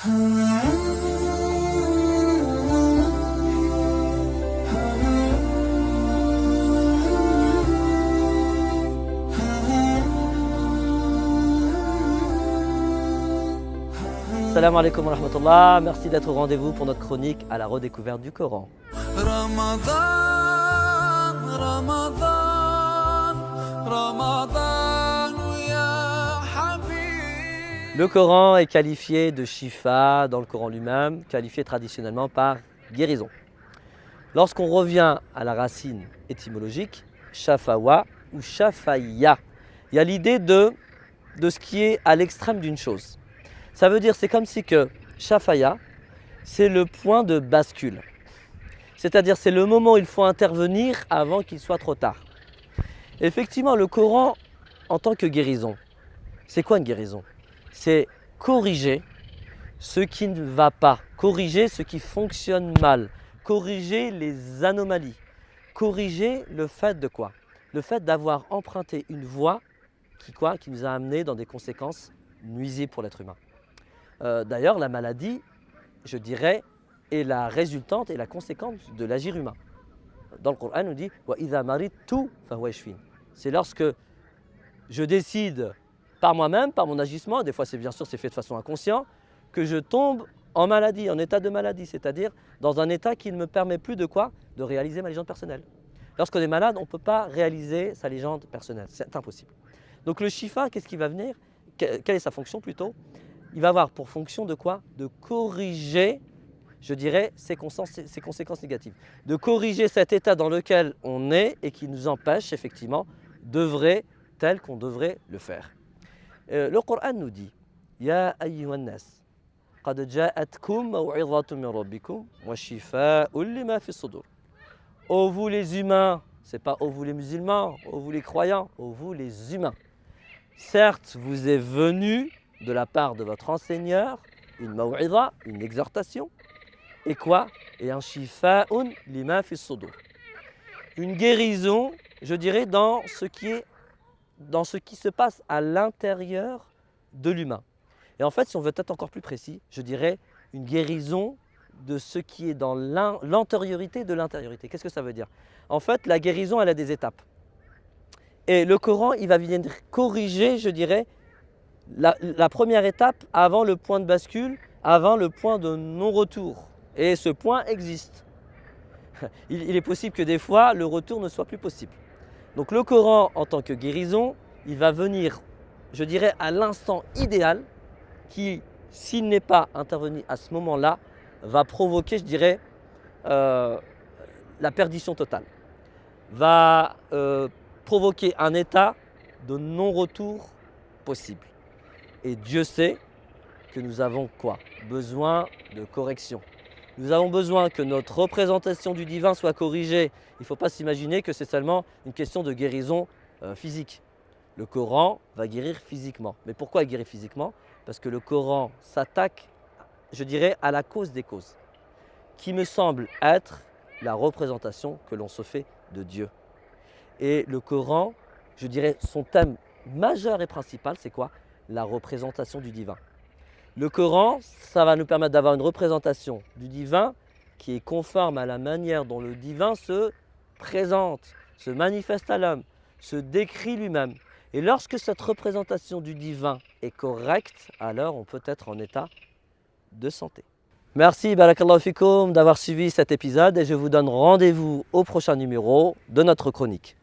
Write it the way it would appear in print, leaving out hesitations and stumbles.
Salam alaikum wa rahmatullah, merci d'être au rendez-vous pour notre chronique à la redécouverte du Coran. Ramadan, Ramadan, Ramadan, ya Habib. Le Coran est qualifié de shifa dans le Coran lui-même, qualifié traditionnellement par guérison. Lorsqu'on revient à la racine étymologique, shafawa ou shafaya, il y a l'idée de ce qui est à l'extrême d'une chose. Ça veut dire, c'est comme si que shafaya, c'est le point de bascule. C'est-à-dire, c'est le moment où il faut intervenir avant qu'il soit trop tard. Effectivement, le Coran, en tant que guérison, c'est quoi une guérison? C'est corriger ce qui ne va pas, corriger ce qui fonctionne mal, corriger les anomalies, corriger le fait de quoi? Le fait d'avoir emprunté une voie qui nous a amené dans des conséquences nuisibles pour l'être humain. D'ailleurs, la maladie, je dirais, est la résultante et la conséquence de l'agir humain. Dans le Coran, on nous dit « Wa idha maridtu fahuwa yashfin ». C'est lorsque je décide par moi-même, par mon agissement, des fois c'est bien sûr c'est fait de façon inconsciente, que je tombe en maladie, en état de maladie, c'est-à-dire dans un état qui ne me permet plus de quoi? De réaliser ma légende personnelle. Lorsqu'on est malade, on ne peut pas réaliser sa légende personnelle, c'est impossible. Donc le shifa, qu'est-ce qui va venir? Quelle est sa fonction plutôt? Il va avoir pour fonction de quoi? De corriger, je dirais, ses conséquences négatives. De corriger cet état dans lequel on est et qui nous empêche effectivement d'œuvrer tel qu'on devrait le faire. Le Coran nous dit « Ya ayyuhan nas, qad ja'atkum maw'izatun min rabbikum wa shifa'un lima fi s-sudur » Ô vous les humains, c'est pas ô vous les musulmans, ô vous les croyants, ô vous les humains. Certes, vous est venu de la part de votre enseigneur une maw'iza, une exhortation, et quoi? Et un shifa'un lima fi s-sudur. Une guérison, je dirais, dans ce qui se passe à l'intérieur de l'humain. Et en fait, si on veut être encore plus précis, je dirais une guérison de ce qui est dans l'antériorité de l'intériorité. Qu'est-ce que ça veut dire? En fait, la guérison, elle a des étapes. Et le Coran, il va venir corriger, je dirais, la première étape avant le point de bascule, avant le point de non-retour. Et ce point existe. Il est possible que des fois, le retour ne soit plus possible. Donc le Coran, en tant que guérison, il va venir, je dirais, à l'instant idéal qui, s'il n'est pas intervenu à ce moment-là, va provoquer, je dirais, la perdition totale. Va provoquer un état de non-retour possible. Et Dieu sait que nous avons quoi? Besoin de correction. Nous avons besoin que notre représentation du divin soit corrigée. Il ne faut pas s'imaginer que c'est seulement une question de guérison physique. Le Coran va guérir physiquement. Mais pourquoi il guérit physiquement? Parce que le Coran s'attaque, je dirais, à la cause des causes, qui me semble être la représentation que l'on se fait de Dieu. Et le Coran, je dirais, son thème majeur et principal, c'est quoi? La représentation du divin. Le Coran, ça va nous permettre d'avoir une représentation du divin qui est conforme à la manière dont le divin se présente, se manifeste à l'homme, se décrit lui-même. Et lorsque cette représentation du divin est correcte, alors on peut être en état de santé. Merci, barakallahu fikoum, d'avoir suivi cet épisode et je vous donne rendez-vous au prochain numéro de notre chronique.